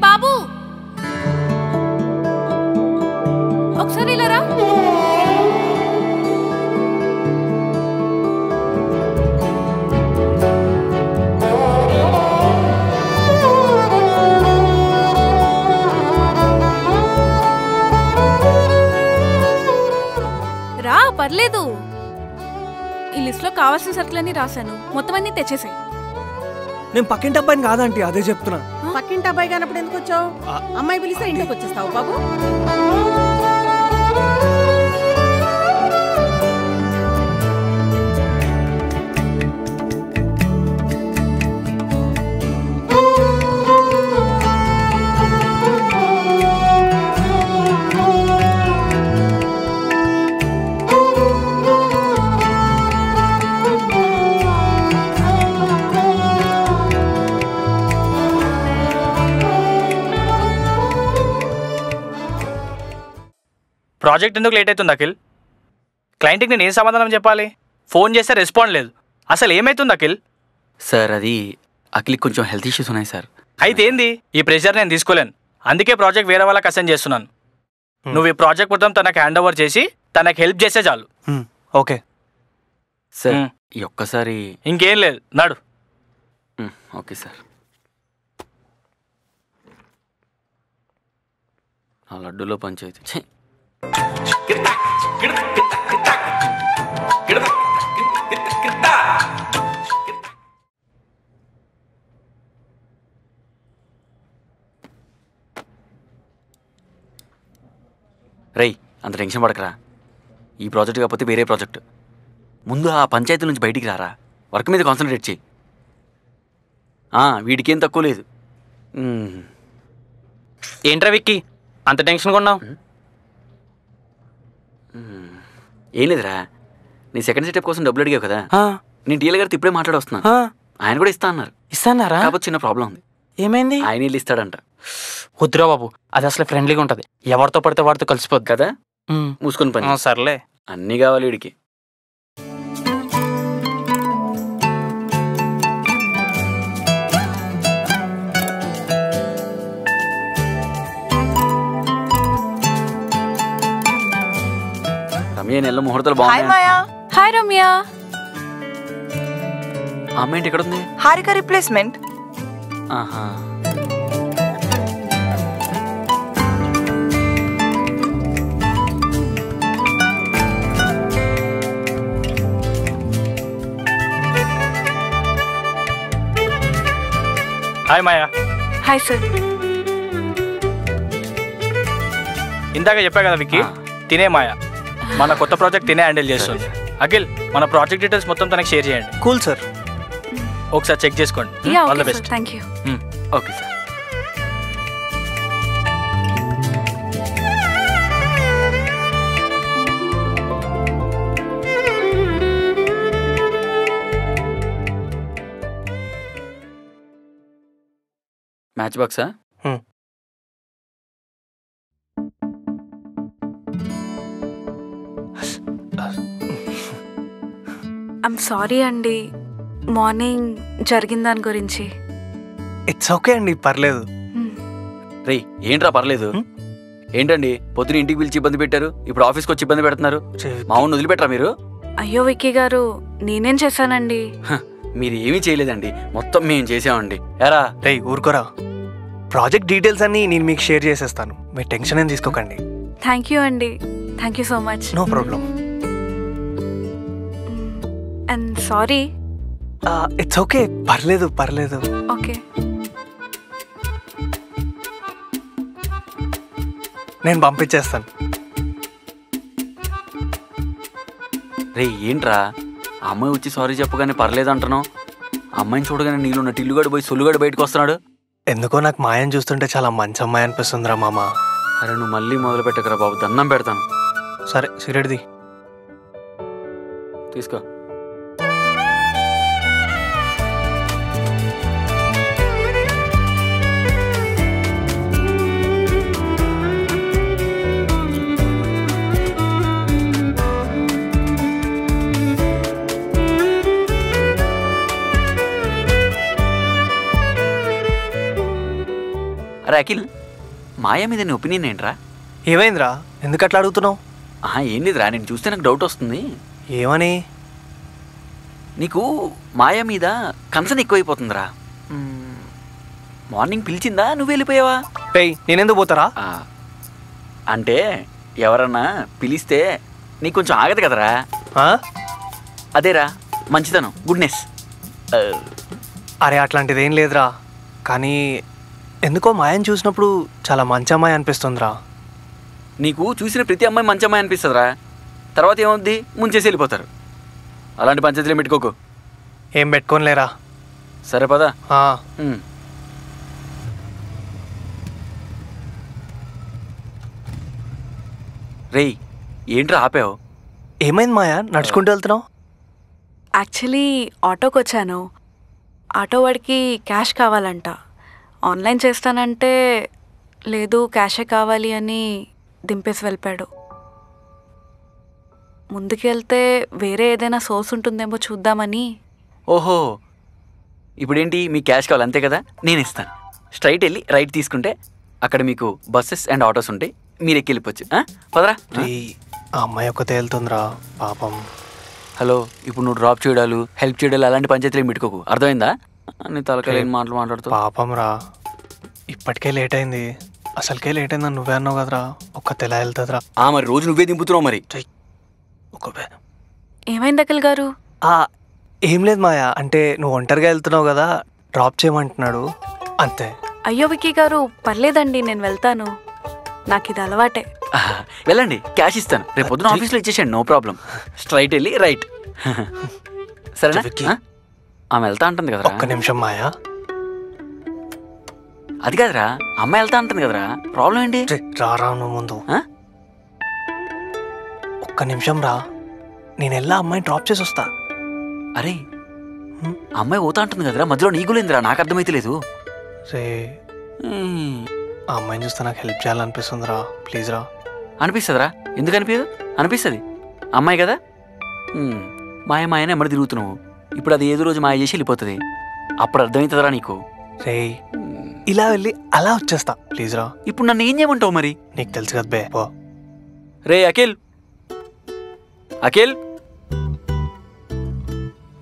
బాబు ఒకసారి ఇలా రా. రా పర్లేదు. ఈ లిస్ట్ లో కావాల్సిన సరుకులన్నీ రాశాను, మొత్తం అన్ని తెచ్చేసాయి. నేను పక్కింటి అబ్బాయిని కాదంటీ, అదే చెప్తున్నా. పక్కింటి అబ్బాయి కానప్పుడు ఎందుకు వచ్చావు? అమ్మాయి పిలిస్తే ఇంటికి వచ్చేస్తావు బాబు. ప్రాజెక్ట్ ఎందుకు లేట్ అవుతుంది అఖిల్? క్లయింట్కి నేను ఏం సమాధానం చెప్పాలి? ఫోన్ చేస్తే రెస్పాండ్ లేదు. అసలు ఏమవుతుంది అఖిల్? సార్ అది అఖిల్కి కొంచెం హెల్త్ ఇష్యూస్ ఉన్నాయి సార్. అయితే ఏంది? ఈ ప్రెషర్ నేను తీసుకోలేను, అందుకే ప్రాజెక్ట్ వేరే వాళ్ళకి అసైన్ చేస్తున్నాను. నువ్వు ఈ ప్రాజెక్ట్ మొత్తం తనకు హ్యాండ్ ఓవర్ చేసి తనకు హెల్ప్ చేస్తే చాలు. ఓకే సార్, ఈ ఒక్కసారి. ఇంకేం లేదు, నడు. Okay sir. ఆ లడ్డూలో పంచాయతీ. రై, అంత టెన్షన్ పడకరా. ఈ ప్రాజెక్ట్ కాకపోతే వేరే ప్రాజెక్ట్. ముందు ఆ పంచాయతీ నుంచి బయటికి రారా, వర్క్ మీద కాన్సన్ట్రేట్ చేయి. వీడికేం తక్కువ లేదు. ఏంట్రా విక్కీ అంత టెన్షన్గా ఉన్నావు? ఏం లేదురా, నీ సెకండ్ స్టెప్ కోసం డబ్బులు అడిగావు కదా, నేను టీఎల్ గారితో ఇప్పుడే మాట్లాడొస్తున్నాను. ఆయన కూడా ఇస్తా అన్నారు. ఇస్తాన్నారా? కాకపోతే చిన్న ప్రాబ్లం ఉంది. ఏమైంది? ఆయన ఇల్లు ఇస్తాడంట. వద్దురా బాబు, అది అసలు ఫ్రెండ్లీగా ఉంటుంది, ఎవరితో పడితే వాడితో కలిసిపోద్ది కదా. మూసుకొని పని. సర్లే, అన్నీ కావాలి వీడికి. రమ్య, నెల ముహూర్తాలు బాగున్నాయి. హాయ్ రమ్య. అమ్మ ఏంటి ఇక్కడ ఉంది? హారిక రిప్లేస్మెంట్. ఆహా. హాయ్ మాయా. Hi sir. ఇందాక చెప్పా కదా విక్కీ, తినే మాయా మన కొత్త ప్రాజెక్ట్ తినే హ్యాండిల్ చేస్తుంది. అఖిల్, మన ప్రాజెక్ట్ డీటెయిల్స్ మొత్తం తనకి షేర్ చేయండి. Cool sir. ఒకసారి చెక్ చేసుకోండి. All the best. Thank you. Okay sir. మ్యాచ్ బాక్సా? ఐమ్ సారీ అండి, మార్నింగ్ జరిగిన దాని గురించి. ఇట్స్ ఓకే అండి, పర్లేదు. రేయ్, ఏంట్రా పర్లేదు? ఏంటండి పొద్దున ఇంటికి పిలిచి ఇబ్బంది పెట్టారు, ఇప్పుడు ఆఫీస్కి వచ్చి ఇబ్బంది పెడుతున్నారు. మామూలు వదిలిపెట్టరా మీరు? అయ్యో విక్కీ గారు, నేనేం చేశానండి? మీరు ఏమీ చేయలేదండి, మొత్తం మేము చేసామండి. ఎరా రేయ్ ఊరుకోరా, ప్రాజెక్ట్ డీటెయిల్స్ అన్ని నేను మీకు షేర్ చేసేస్తాను, మీరు టెన్షన్ ఏం తీసుకోకండి. థ్యాంక్ యూ అండి, thank you so much. No problem. And sorry. It's okay, పర్లేదు పర్లేదు. ఓకే, నేను పంపించేస్తాను. రే ఏంట్రా, ఆ అమ్మాయి వచ్చి సారీ చెప్పగానే పర్లేదు అంటున్నావు, అమ్మాయిని చూడగానే నీళ్ళున్న టిల్లుగాడు పోయి సొల్లుగాడు బయటకు వస్తున్నాడు. ఎందుకో నాకు మాయని చూస్తుంటే చాలా మంచి అమ్మాయి అనిపిస్తుందిరా మామ. అరే నువ్వు మళ్ళీ మొదలు పెట్టకరా బాబు, దండం పెడతాను. సరే సిగరెట్ది తీసుకో. అరే అఖిల్, మాయా మీద నీ ఒపీనియన్ ఏంట్రా? ఏమైందిరా, ఎందుకు అట్లా అడుగుతున్నావు? ఏం లేదురా, నేను చూస్తే నాకు డౌట్ వస్తుంది. ఏమని? నీకు మాయా మీద కన్సర్న్ ఎక్కువైపోతుందిరా. మార్నింగ్ పిలిచిందా, నువ్వు వెళ్ళిపోయావా? రేయ్, నేనెందుకు పోతారా? అంటే ఎవరన్నా పిలిస్తే నీకు కొంచెం ఆగదు కదరా. అదేరా మంచితనం, గుడ్నెస్. అరే అట్లాంటిది ఏం లేదురా, కానీ ఎందుకో మాయని చూసినప్పుడు చాలా మంచి అమ్మాయి అనిపిస్తుందిరా. నీకు చూసిన ప్రతి అమ్మాయి మంచి అమ్మాయి అనిపిస్తుందిరా, తర్వాత ఏమవుద్ది, ముంచేసి వెళ్ళిపోతారు. అలాంటి పంచాయతీలు పెట్టుకోకు. ఏం పెట్టుకోనిలేరా. సరే పదా. రేయ్, ఏంట్రా ఆపావు? ఏమైంది మాయా, నడుచుకుంటూ వెళ్తున్నావు? యాక్చువల్లీ ఆటోకి వచ్చాను. ఆటో వాడికి క్యాష్ కావాలంట. ఆన్లైన్ చేస్తానంటే లేదు క్యాషే కావాలి అని దింపేసి వెళ్ళిపోయాడు. ముందుకెళ్తే వేరే ఏదైనా సోర్స్ ఉంటుందేమో చూద్దామని. ఓహో, ఇప్పుడేంటి, మీకు క్యాష్ కావాలి అంతే కదా, నేను ఇస్తాను. స్ట్రైట్ వెళ్ళి రైట్ తీసుకుంటే అక్కడ మీకు బస్సెస్ అండ్ ఆటోస్ ఉంటాయి, మీరు ఎక్కి వెళ్ళిపోవచ్చు. పదరా. ఆ అమ్మాయి ఒక్కతే వెళ్తుందిరా పాపం. హలో, ఇప్పుడు నువ్వు డ్రాప్ చేయడాలు, హెల్ప్ చేయడాలు అలాంటి పంచాయతీలు ఏం పెట్టుకోకు, అర్థమైందా? నీ తలకాయలు మాట్లాడుతావు. పాపం రా, ఇప్పటికే లేట్ అయింది. అసలుకే లేట్ అయిందని నువ్వే అన్నావు కదరా, ఒక్కతే ఎలా వెళ్తుందిరా? మరి రోజు నువ్వే దింపుతున్నావు మరి. ఏమైంది అఖిల్ గారు? ఏం లేదు మాయా, అంటే నువ్వు ఒంటరిగా వెళ్తున్నావు కదా, డ్రాప్ చేయమంటున్నాడు అంతే. అయ్యో విక్కీ గారు, పర్లేదండి, నేను వెళ్తాను, నాకు ఇది అలవాటే. వెళ్ళండి, క్యాష్ ఇస్తాను, రేపు పొద్దున ఆఫీస్లో ఇచ్చేసాను, నో ప్రాబ్లం. స్ట్రైట్ వెళ్ళి రైట్. సరేనా? ఆమె వెళ్తా అంటుంది కదరా. ఒక్క నిమిషం మాయా. అది కాదురా, అమ్మాయి వెళ్తా అంటుంది కదరా, ప్రాబ్లం ఏంటి? రారా నువ్వు ముందు. ఒక్క నిమిషం రా, నేను వెళ్ళా అమ్మాయిని డ్రాప్ చేసి వస్తా. అరే, అమ్మాయి పోతా అంటుంది కదరా, మధ్యలో నీకులేందిరా, నాకు అర్థమైతే లేదు. రే, ఆ అమ్మాయిని చూస్తే నాకు హెల్ప్ చేయాలనిపిస్తుందిరా, ప్లీజ్ రా. అనిపిస్తుందిరా, ఎందుకు అనిపించదు? అనిపిస్తుంది, అమ్మాయి కదా. మాయని ఎమ్మడి తిరుగుతున్నావు, ఇప్పుడు అది ఏదో రోజు మాయ చేసి వెళ్ళిపోతుంది, అప్పుడు అర్థమవుతుందిరా నీకు. రే, ఇలా వెళ్ళి అలా వచ్చేస్తా, ప్లీజ్ రా. ఇప్పుడు నన్ను ఏం చేయమంటావు మరి? నీకు తెలుసు కదా బే. రే అఖిల్, అఖిల్.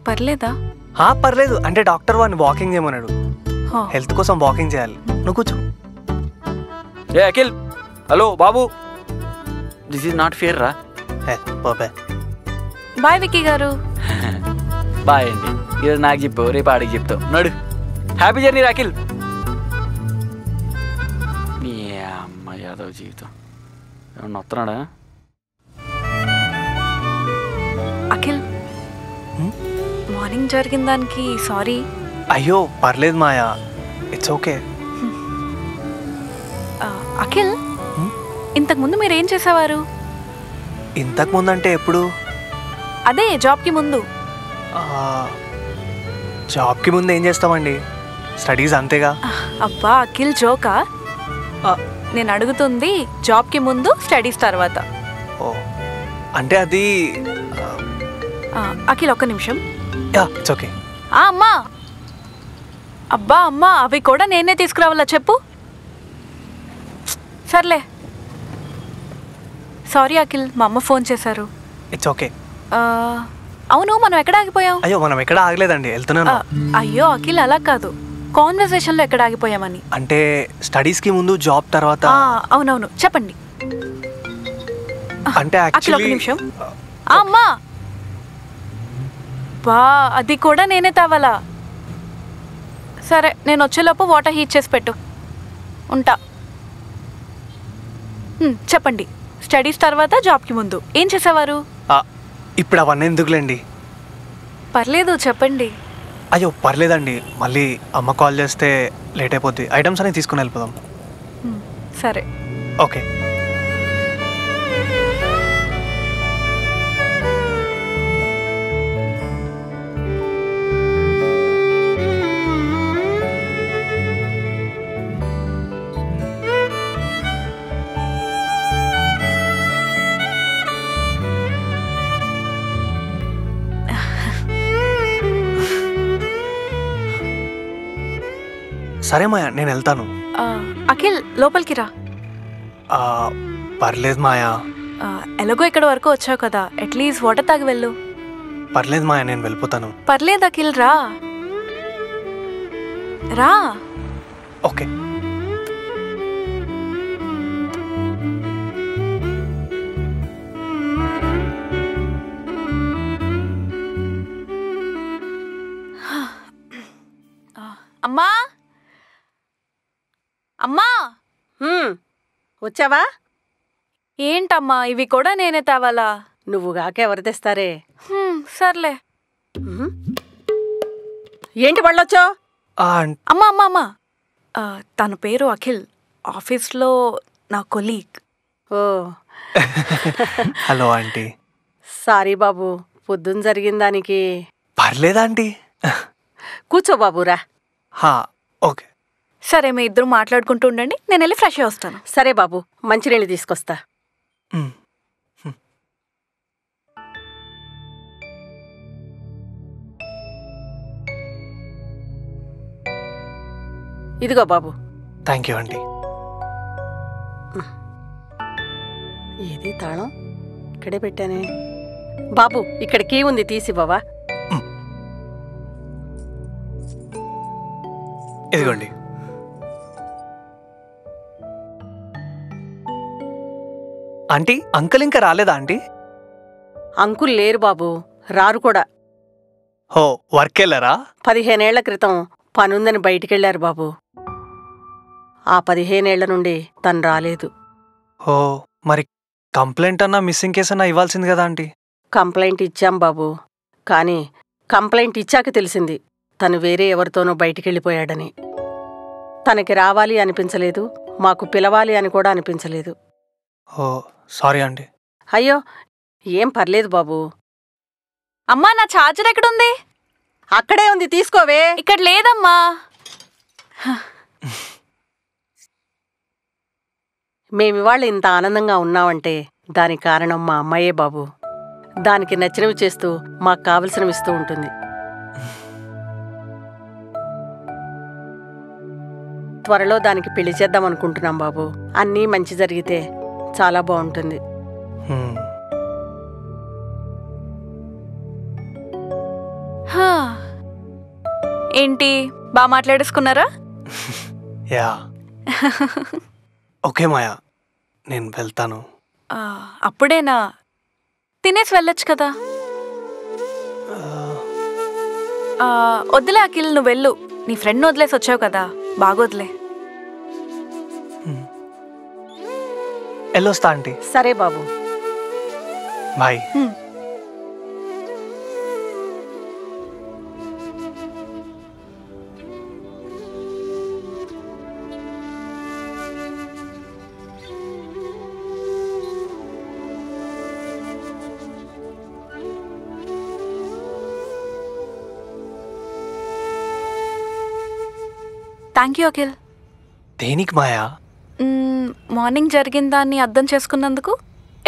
పర్లేదా? పర్లేదు, అంటే డాక్టర్ వాడిని వాకింగ్ చేయమన్నాడు, హెల్త్ కోసం వాకింగ్ చేయాలి. నువ్వు కూర్చో. రే అఖిల్, హలో బాబు, దిస్ ఈజ్ నాట్ ఫేర్ రా. బాయ్ విక్కీ గారు. బాయ్ అండి, ఈరోజు నాకు చెప్పావు, రేపు ఆడికి చెప్తావు. నడు, హ్యాపీ జర్నీ అఖిల్. ఏ అమ్మ యాదవ్ జీవితం, ఏమన్నా వస్తున్నాడా? అఖిల్, మార్నింగ్ జరిగిన దానికి సారీ. అయ్యో పర్లేదు మాయా, ఇట్స్ ఓకే. అఖిల్, ఇంతకుముందు మీరు ఏం చేసేవారు? ఇంతకు ముందు అంటే ఎప్పుడు? అదే జాబ్కి ముందు. జాబ్కి ముందు ఏం చేస్తామండి, స్టడీస్ అంతేగా. అబ్బా అఖిల్, జోకా? నేను అడుగుతుంది జాబ్కి ముందు స్టడీస్ తర్వాత. ఓ, అంటే అది. అఖిల్ ఒక్క నిమిషం. It's okay. అమ్మా, అబ్బా అమ్మా, అవి కూడా నేనే తీసుకురావాలా చెప్పు? సర్లే, సారీ అఖిల్, మా అమ్మ ఫోన్ చేశారు. It's okay. అవును, మనం ఎక్కడ ఆగిపోయాం? అయ్యో మనం ఎక్కడ ఆగలేదండి, వెళ్తున్నాను. అయ్యో అఖిల్, అలా కాదు, కాన్వర్సేషన్లో ఎక్కడ ఆగిపోయామని. అంటే స్టడీస్కి ముందు, జాబ్ తర్వాత. అవునవును, చెప్పండి. అంటే అఖిల్ ఒక్క నిమిషం. అమ్మా, బా అది కూడా నేనే తవ్వాలా? సరే, నేను వచ్చేలోపు వాటర్ హీట్ చేసి పెట్టు, ఉంటా. చెప్పండి, స్టడీస్ తర్వాత జాబ్కి ముందు ఏం చేసేవారు? ఇప్పుడు అవన్నీ ఎందుకులేండి. పర్లేదు, చెప్పండి. అయ్యో పర్లేదండి, మళ్ళీ అమ్మ కాల్ చేస్తే లేట్ అయిపోద్ది, ఐటమ్స్ అనేవి తీసుకుని వెళ్ళిపోదాం. సరే, ఓకే. సరే మాయా, నేను వెళ్తాను. అఖిల్ లోపలికి రా. ఆ, పర్లేదు మాయా. ఎలాగో ఇక్కడ వరకు వచ్చావు కదా, అట్లీస్ట్ వాటర్ తాగి వెళ్ళు. పర్లేదు మాయా, నేను వెళ్ళిపోతాను. పర్లేదు అఖిల్, రా రా. ఓకే. అమ్మా అమ్మా. వచ్చావా? ఏంటమ్మా ఇవి కూడా నేనే తేవాలా? నువ్వుగాక ఎవరు తెస్తారే? సర్లే. ఏంటి పళ్ళొచ్చావు? అమ్మా అమ్మా అమ్మా, తన పేరు అఖిల్, ఆఫీస్లో నా కొలీగ్. ఓ హలో ఆంటీ. సారీ బాబు, పొద్దున్న జరిగిన దానికి. పర్లేదా ఆంటీ? కూర్చో బాబురా. ఓకే. సరే, మీ ఇద్దరు మాట్లాడుకుంటూ ఉండండి, నేను వెళ్ళి ఫ్రెష్ అయ్యి వస్తాను. సరే బాబు, మంచినీళ్ళు తీసుకొస్తా. ఇదిగో బాబు. Thank you aunty. ఏది తాళం? ఇక్కడే పెట్టానే. బాబు, ఇక్కడ కీ ఉంది, తీసి బావా. ఇదిగోండి. ఆంటీ, అంకుల్ ఇంకా రాలేదా ఆంటీ? అంకుల్ లేరు బాబు, రారు కూడా. హో, వర్క్ వెళ్ళారా? 15 ఏళ్ల క్రితం పనుందని బయటికెళ్లారు బాబు. ఆ 15 ఏళ్ల నుండి తను రాలేదు. హో, మరి కంప్లైంట్ అన్నా మిస్సింగ్ కేసు అన్నా ఇవ్వాల్సింది కదా ఆంటీ? కంప్లైంట్ ఇచ్చాం బాబు, కానీ కంప్లైంట్ ఇచ్చాక తెలిసింది తను వేరే ఎవరితోనో బయటికెళ్ళిపోయాడని. తనకి రావాలి అనిపించలేదు, మాకు పిలవాలి అని కూడా అనిపించలేదు. ఓ, సారీ ఆంటీ. అయ్యో, ఏం పర్లేదు బాబు. అమ్మా, నా ఛార్జర్ ఎక్కడుంది? అక్కడే ఉంది, తీసుకోవే. ఇక్కడ లేదమ్మా. మేమివాళ ఇంత ఆనందంగా ఉన్నామంటే దానికి కారణం మా అమ్మాయే బాబు. దానికి నచ్చినవి చేస్తూ మాకు కావలసినవి ఇస్తూ ఉంటుంది. త్వరలో దానికి పెళ్లి చేద్దాం అనుకుంటున్నాం బాబు. అన్నీ మంచి జరిగితే చాలా బాగుంటుంది. ఏంటి, బాగా మాట్లాడేసుకున్నారా? యా. ఓకే మాయా, నేను వెళ్తాను. అప్పుడేనా? తినేసి వెళ్ళొచ్చు కదా. వద్దులే అఖిల్, నువ్వు వెళ్ళు. నీ ఫ్రెండ్ వదిలేసి వచ్చావు కదా, బాగోదులే. వెళ్ళొస్తా ఆంటీ. సరే బాబు, బాయ్. Thank you Akhil. దేనికి మాయా? మార్నింగ్ జరిగిన దాన్ని అర్థం చేసుకున్నందుకు,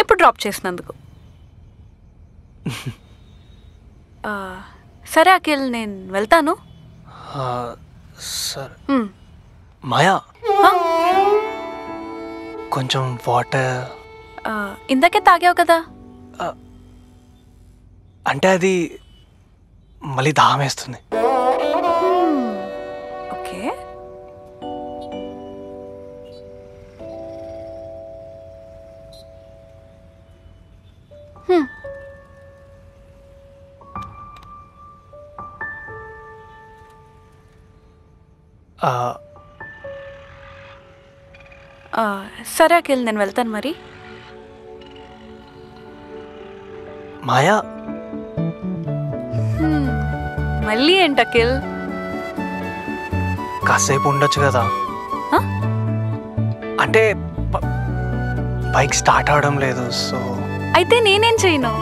ఇప్పుడు డ్రాప్ చేసినందుకు. సరే అఖిల్, నేను వెళ్తాను. సరే మాయా, కొంచెం వాటర్. ఇందాకే తాగావు కదా. అంటే అది మళ్ళీ దాహం వేస్తుంది. ఓకే. సరే అఖిల్, నేను వెళ్తాను మరి. మాయా, మళ్ళీ ఏంటి అఖిల్? కాసేపు ఉండొచ్చు కదా. అంటే బైక్ స్టార్ట్ అవడం లేదు, సో అయితే నేనేం చేయను.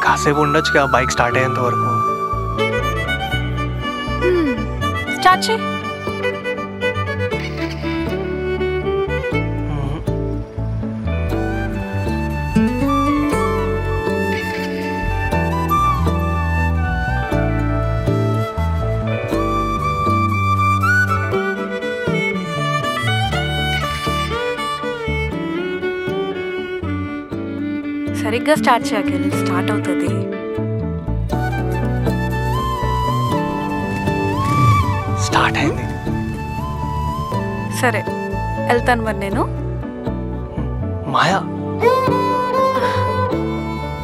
కాసేపు ఉండొచ్చుగా బైక్ స్టార్ట్ అయ్యేంత వరకు. స్టార్ట్ చేయి. సరిగ్గా స్టార్ట్ చేయాలి, స్టార్ట్ అవుతుంది. స్టార్ట్ అయింది. సరే వెళ్తాను మరి నేను. మాయా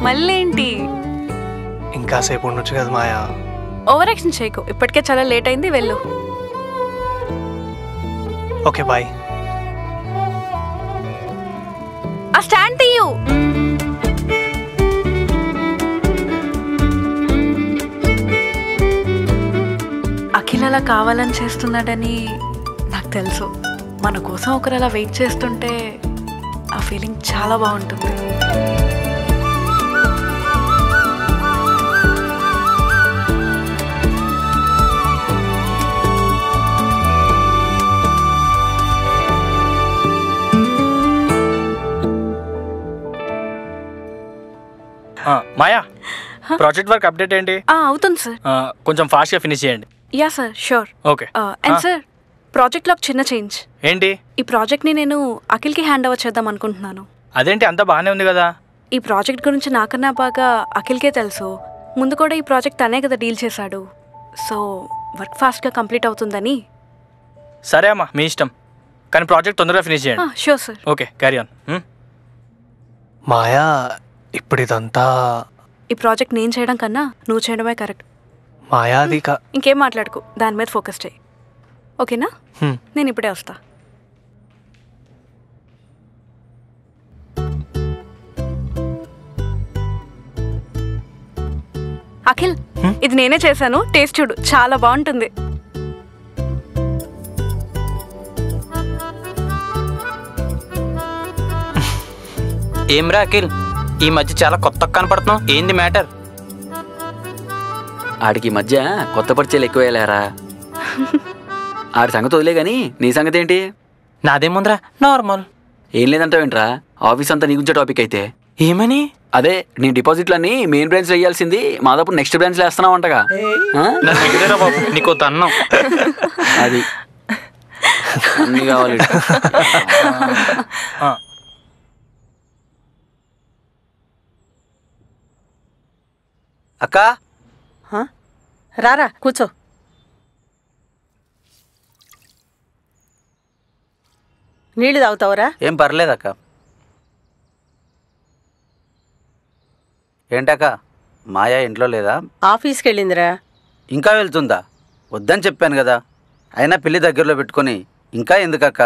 మళ్ళీ ఏంటి? ఇంకా సేపు ఉండొచ్చు కదా మాయా. ఓవర్ యాక్షన్ చేయకు, ఇప్పటికే చాలా లేట్ అయింది, వెళ్ళు. Okay bye. ఆ స్టాండ్ తీయు. అఖిల్ అలా కావాలని చేస్తున్నాడని నాకు తెలుసు. మన కోసం ఒకరు అలా వెయిట్ చేస్తుంటే ఆ ఫీలింగ్ చాలా బాగుంటుంది. మాయా, ప్రాజెక్ట్ వర్క్ అప్డేట్ ఏంటి? అవుతుంది సార్. కొంచెం ఫాస్ట్గా ఫినిష్ చేయండి. Yeah sir, sure. Okay. And sir, ప్రాజెక్ట్లో ఒక చిన్న చేంజ్. ఏంటి? ఈ ప్రాజెక్ట్ని నేను అఖిల్కి హ్యాండ్ ఓవర్ చేద్దాం అనుకుంటున్నాను. అదేంటి, అంతా బాగానే ఉంది కదా? ఈ ప్రాజెక్ట్ గురించి నాకన్నా బాగా అఖిల్కే తెలుసు. ముందు కూడా ఈ ప్రాజెక్ట్ తనే కదా డీల్ చేశాడు. సో వర్క్ ఫాస్ట్గా కంప్లీట్ అవుతుందని. సరే అమ్మా, మీ ఇష్టం, కానీ ప్రాజెక్ట్ తొందరగా ఫినిష్ చేయండి. Sure sir. Okay, carry on. Maya, ఇప్పుడు ఇదంతా ఈ ప్రాజెక్ట్ నేను చేయడం కన్నా నువ్వు చేయడమే కరెక్ట్. మాయా అది ఇంకేం మాట్లాడుకో, దాని మీద ఫోకస్ చేయి. ఓకేనా? నేను ఇప్పుడే వస్తా. అఖిల్, ఇది నేనే చేశాను, టేస్ట్ చూడు, చాలా బాగుంటుంది. ఏమ్రా అఖిల్, ఈ మధ్య చాలా కొత్త కనపడుతున్నావు, ఏంది మ్యాటర్? ఆడికి మధ్య కొత్త పరిచయాలు ఎక్కువేలారా. ఆడి సంగతి వదిలే గాని నీ సంగతి ఏంటి? నాదేముందిరా, నార్మల్. ఏం లేదంటావేంట్రా, ఆఫీస్ అంతా నీ గురించే టాపిక్ అయితే. ఏమని? అదే నీ డిపాజిట్లన్నీ మెయిన్ బ్రాంచ్ లో వేయాల్సింది మాదాపు నెక్స్ట్ బ్రాంచ్ లో వేస్తున్నావు అంటగా. బాబు నీకు తన్నం. అది అన్ని కావాలి. అక్క, రారా కూర్చో. నీళ్ళు తాగుతావురా? ఏం పర్లేదు అక్క. ఏంటక్క, మాయా ఇంట్లో లేదా? ఆఫీస్కి వెళ్ళిందిరా. ఇంకా వెళ్తుందా? వద్దని చెప్పాను కదా. అయినా పెళ్లి దగ్గరలో పెట్టుకొని ఇంకా ఎందుకక్క?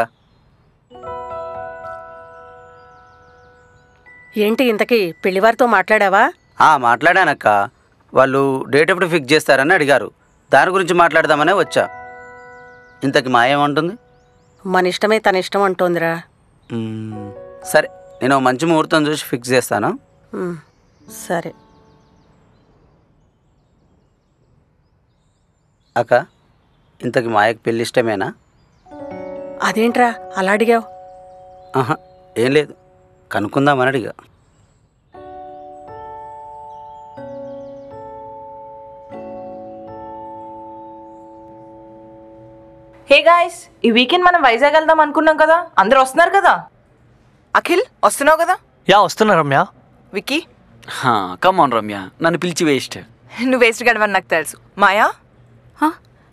ఏంటి ఇంతకీ పెళ్లివారితో మాట్లాడావా? మాట్లాడానక్క. వాళ్ళు డేట్ ఎప్పుడు ఫిక్స్ చేస్తారని అడిగారు. దాని గురించి మాట్లాడదామనే వచ్చా. ఇంతకి మాయ ఏమంటుంది? మన ఇష్టమే తన ఇష్టం అంటోందిరా. సరే, నేను మంచి ముహూర్తం చూసి ఫిక్స్ చేస్తాను. సరే అక్క, ఇంతకి మాయకు పెళ్ళి ఇష్టమేనా? అదేంట్రా అలా అడిగావు? ఏం లేదు, కనుక్కుందామని అడిగా. హే గాయ్స్, ఈ వీకెండ్ మనం వైజాగ్ వెళ్దాం అనుకున్నాం కదా, అందరూ వస్తున్నారు కదా? అఖిల్ వస్తున్నావు కదా? యా వస్తున్నా రమ్య. విక్కీ? కమాన్ రమ్య, నన్ను పిలిచి వేస్ట్. నువ్వు వేస్ట్ గడవని నాకు తెలుసు. మాయా?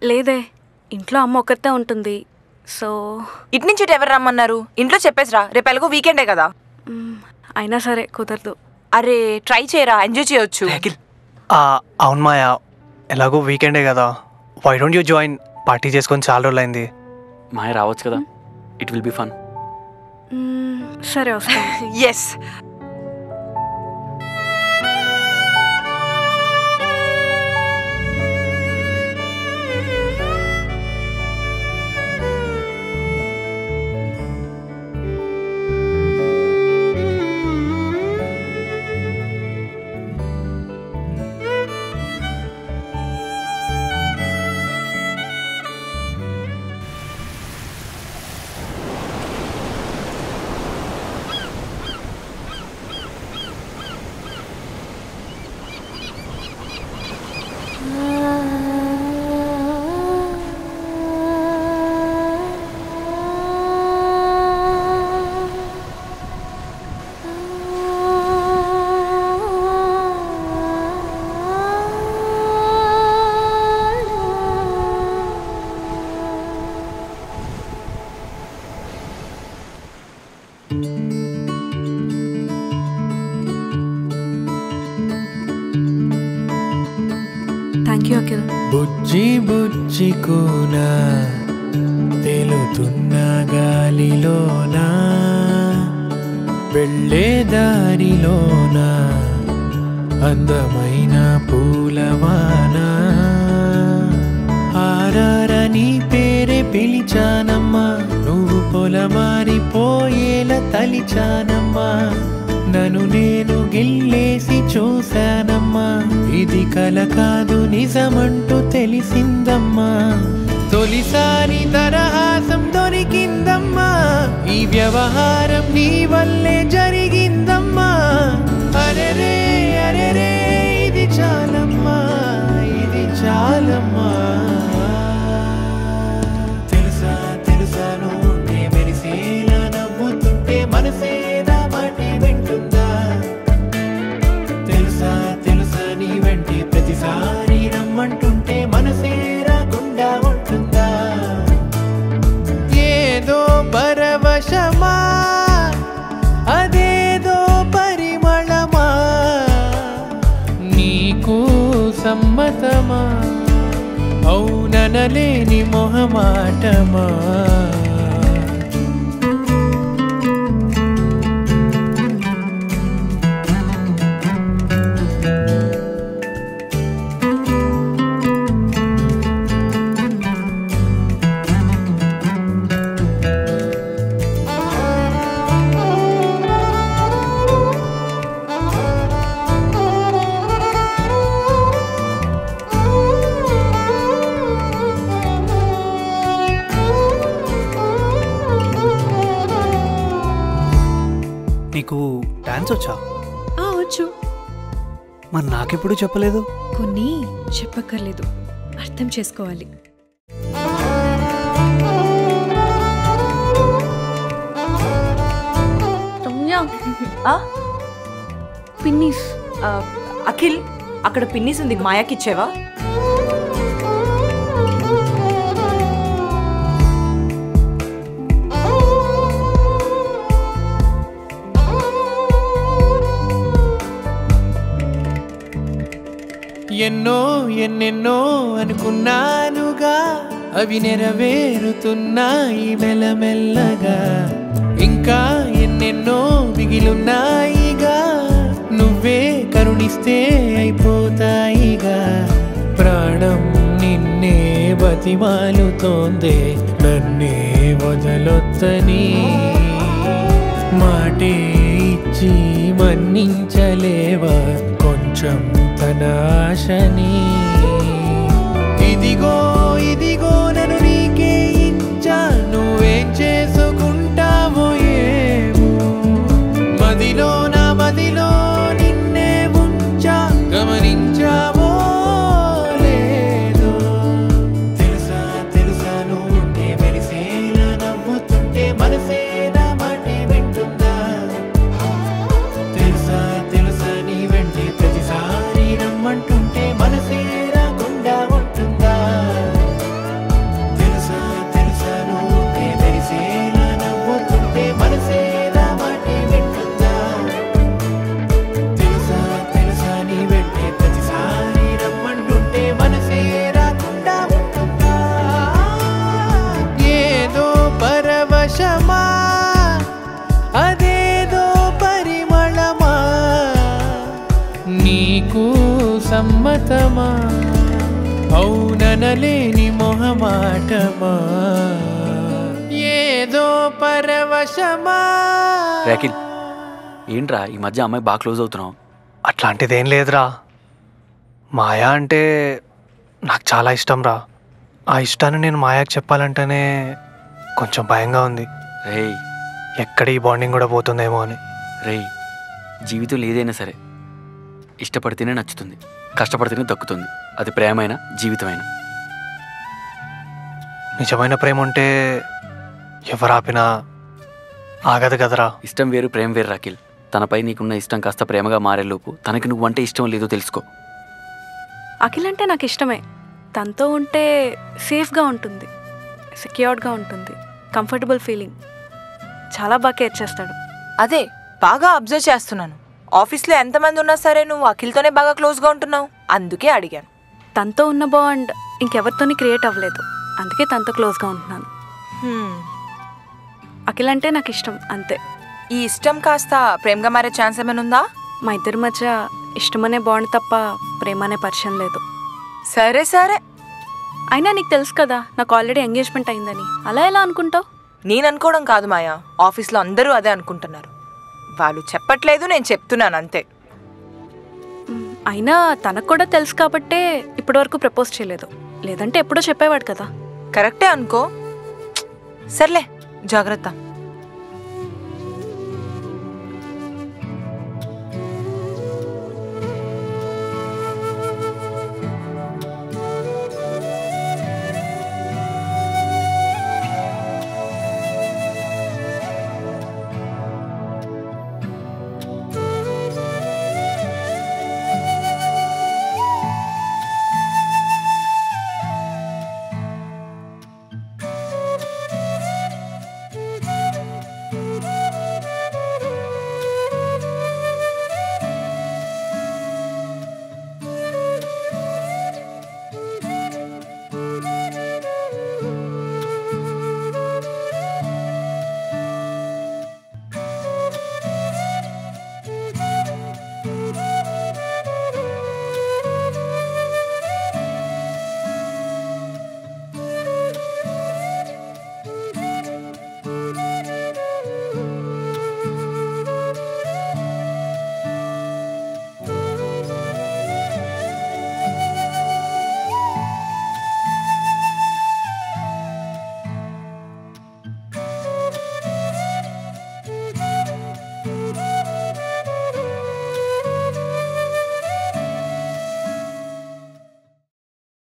లేదే, ఇంట్లో అమ్మ ఒక్కతే ఉంటుంది. సో ఇటు నుంచి ఎవరు రమ్మన్నారు? ఇంట్లో చెప్పేసిరా, రేపు ఎలాగో వీకెండే కదా. అయినా సరే కుదరదు. అరే ట్రై చేయరా, ఎంజాయ్ చేయొచ్చు. అవును మాయా, ఎలాగో వీకెండే కదా, why don't you join? Party చేసుకొని చాలా రోజులైంది. మాయ రావచ్చు కదా, ఇట్ విల్ బి ఫన్. సరే వస్తా. ఎస్. Thank you Akhil. బుజ్జి బుజ్జి కూన తేలుతున్న గాలిలోన వెళ్ళే దారిలోన అందమైన పూలవాన ఆరారని పేరే పిలిచానమ్మా నువ్వు పొలమారిపోయేలా తలిచానమ్మా నన్ను నేను గిల్లేసి చూశానమ్మా ఇది కల కాదు నిజమంటూ తెలిసిందమ్మా తొలిసారి తరహాసం దొరికిందమ్మా ఈ వ్యవహారం నీ వల్లే జరిగిందమ్మా అరెరే అరెరే ఇది చాలమ్మా ఇది చాలమ్మా తెలుసా తెలుసా నువ్వుంటే మెరిసేలా నవ్వుతుంటే మనసేదా మాటి వింటుందా తెలుసా తెలుసా నీ వెంటే ప్రతిసారి రమ్మంటుంటే మనసే రాకుండా ఉంటుందా ఏదో పరవశమా అదేదో పరిమళమా నీకు సమ్మతమా అవుననలేని మొహమాటమా నీకు డాన్స్ వచ్చా? వచ్చు. మరి నాకెప్పుడు చెప్పలేదు? కొన్ని చెప్పక్కర్లేదు, అర్థం చేసుకోవాలి. పిన్నీస్. అఖిల్, అక్కడ పిన్నీస్ ఉంది, మాయాకి ఇచ్చేవా? ఎన్నో ఎన్నెన్నో అనుకున్నానుగా అవి నెరవేరుతున్నాయి మెల్లమెల్లగా ఇంకా ఎన్నెన్నో మిగిలున్నాయిగా నువ్వే కరుణిస్తే అయిపోతాయిగా ప్రాణం నిన్నే బతిమాలుతోందే నన్నే వదలొత్తని మాటే ఇచ్చి మన్నించలేవా కొంచెం తన ఆశని ఇదిగో ఇదిగో నన్ను నీకే ఇచ్చా నువ్వేం చేసుకుంటావో ఏమో మదిలో నా మదిలో నిన్నే ఉంచా గమనించావో లేదో తెలుసా తెలుసా నువ్వుంటే మెరిసేలా నవ్వుతుంటే మనసే నా మాటే వింటుందా తెలుసా తెలుసా నీ వెంటే ప్రతిసారి రమ్మంటుంటే మనసే రాకుండా ఉంటుందా తెలుసా తెలుసా నువ్వుంటే మెరిసేలా నవ్వుతుంటే మనసే నా మాటే వింటుందా తెలుసా తెలుసా నీ వెంటే ప్రతిసారి రమ్మంటుంటే మనసే రాకుండా ఉంటుందా ఏదో పరవశమా అదేదో పరిమళమా నీకు సమ్మతమా అవుననలేని మొహమాటమా ఏదో పరవశమా రాకిల్, ఏంట్రా ఈ మధ్య అమ్మాయి బాగా క్లోజ్ అవుతున్నావు? అట్లాంటిదేం లేదురా. మాయా అంటే నాకు చాలా ఇష్టం రా. ఆ ఇష్టాన్ని నేను మాయాకి చెప్పాలంటేనే కొంచెం భయంగా ఉంది. రేయ్ ఎక్కడ ఈ బాండింగ్ కూడా పోతుందేమో అని. రేయ్, జీవితం ఏదైనా సరే ఇష్టపడితేనే నచ్చుతుంది, కష్టపడితేనే దక్కుతుంది. అది ప్రేమైనా జీవితమైనా. నిజమైన ప్రేమ ఉంటే ఎవరాపినా ఆగదు కదరా. ఇష్టం వేరు ప్రేమ వేరు రాకిల్. తనపై నీకున్న ఇష్టం కాస్త ప్రేమగా మారేలోపు తనకి నువ్వంటే ఇష్టం లేదో తెలుసుకో. అఖిల్ అంటే నాకు ఇష్టమే. తనతో ఉంటే సేఫ్గా ఉంటుంది, సెక్యూర్డ్గా ఉంటుంది, కంఫర్టబుల్ ఫీలింగ్. చాలా బాగా కేర్ చేస్తాడు. అదే బాగా అబ్జర్వ్ చేస్తున్నాను. ఆఫీస్లో ఎంతమంది ఉన్నా సరే నువ్వు అఖిల్తోనే బాగా క్లోజ్గా ఉంటున్నావు, అందుకే అడిగాను. తనతో ఉన్న బాండ్ ఇంకెవరితోని క్రియేట్ అవ్వలేదు, అందుకే తనతో క్లోజ్గా ఉంటున్నాను. అఖిల్ అంటే నాకు ఇష్టం, అంతే. ఈ ఇష్టం కాస్త ప్రేమగా మారే ఛాన్స్ ఏమైనా ఉందా? మా ఇద్దరి మధ్య ఇష్టమనే బాండ్ తప్ప ప్రేమ అనే పరిచయం లేదు. సరే సరే, అయినా నీకు తెలుసు కదా నాకు ఆల్రెడీ ఎంగేజ్మెంట్ అయిందని. అలా ఎలా అనుకుంటావు? నేను అనుకోవడం కాదు మాయా, ఆఫీస్లో అందరూ అదే అనుకుంటున్నారు. వాళ్ళు చెప్పట్లేదు, నేను చెప్తున్నాను అంతే. అయినా తనకు కూడా తెలుసు కాబట్టే ఇప్పటివరకు ప్రపోజ్ చేయలేదు, లేదంటే ఎప్పుడో చెప్పేవాడు కదా. కరెక్టే అనుకో. సర్లే, జాగ్రత్త.